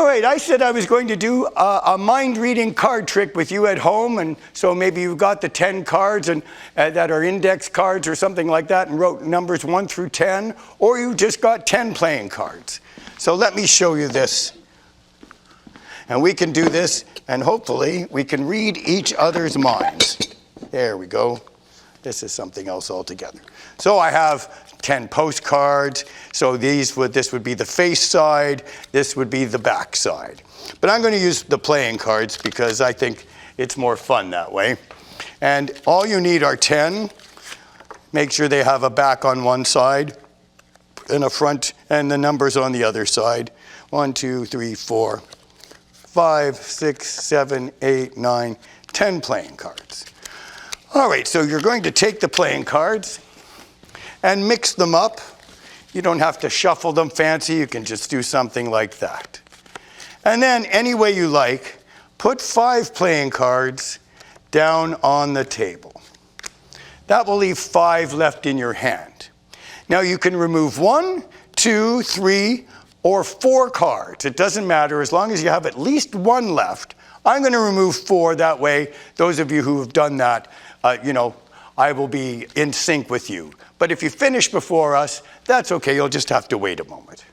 All right, I said I was going to do a mind-reading card trick with you at home, and so maybe you've got the 10 cards and that are index cards or something like that and wrote numbers 1 through 10, or you just got 10 playing cards. So let me show you this. And we can do this, and hopefully we can read each other's minds. There we go. This is something else altogether. So I have 10 postcards. So this would be the face side. This would be the back side. But I'm going to use the playing cards because I think it's more fun that way. And all you need are 10. Make sure they have a back on one side and a front and the numbers on the other side. 1, 2, 3, 4, 5, 6, 7, 8, 9, 10 playing cards. All right, so you're going to take the playing cards and mix them up. You don't have to shuffle them fancy. You can just do something like that. And then any way you like, put 5 playing cards down on the table. That will leave 5 left in your hand. Now you can remove 1, 2, 3, or 4 cards. It doesn't matter as long as you have at least 1 left. I'm going to remove 4. That way, those of you who have done that, I will be in sync with you. But if you finish before us, that's okay. You'll just have to wait a moment.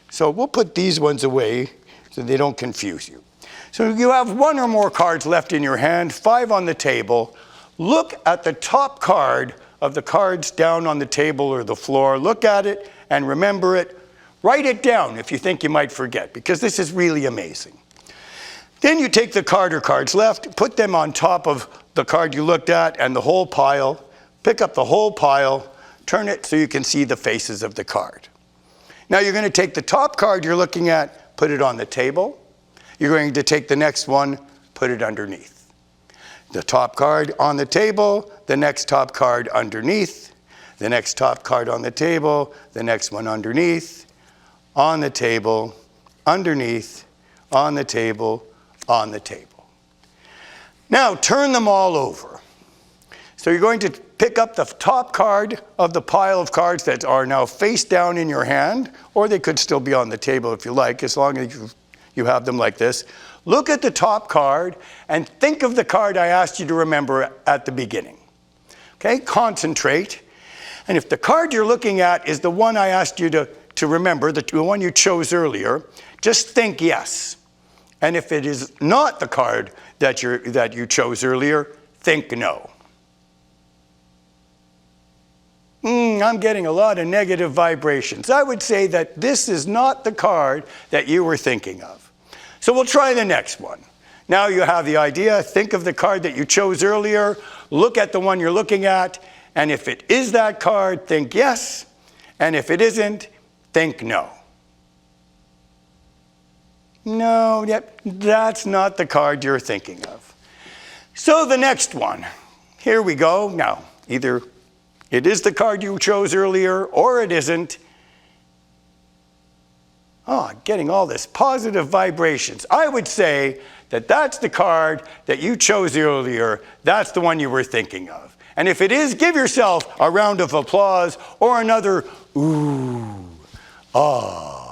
So we'll put these ones away so they don't confuse you. So you have 1 or more cards left in your hand, 5 on the table. Look at the top card of the cards down on the table or the floor. Look at it and remember it. Write it down if you think you might forget, because this is really amazing. Then you take the card or cards left, put them on top of the card you looked at and the whole pile. Pick up the whole pile, turn it so you can see the faces of the card. Now you're going to take the top card you're looking at, put it on the table. You're going to take the next one, put it underneath. The top card on the table, the next top card underneath, the next top card on the table, the next one underneath, on the table, underneath, on the table, on the table. Now turn them all over. So you're going to pick up the top card of the pile of cards that are now face down in your hand, or they could still be on the table if you like, as long as you have them like this. Look at the top card and think of the card I asked you to remember at the beginning. Okay, concentrate. And if the card you're looking at is the one I asked you to remember, the one you chose earlier, just think yes. And if it is not the card that you chose earlier, think no. I'm getting a lot of negative vibrations. I would say that this is not the card that you were thinking of. So we'll try the next one. Now you have the idea. Think of the card that you chose earlier. Look at the one you're looking at. And if it is that card, think yes. And if it isn't, think no. No, that's not the card you're thinking of. So the next one, here we go. Now, either it is the card you chose earlier or it isn't. Oh, I'm getting all this positive vibrations. I would say that that's the card that you chose earlier. That's the one you were thinking of. And if it is, give yourself a round of applause or another ooh, ah.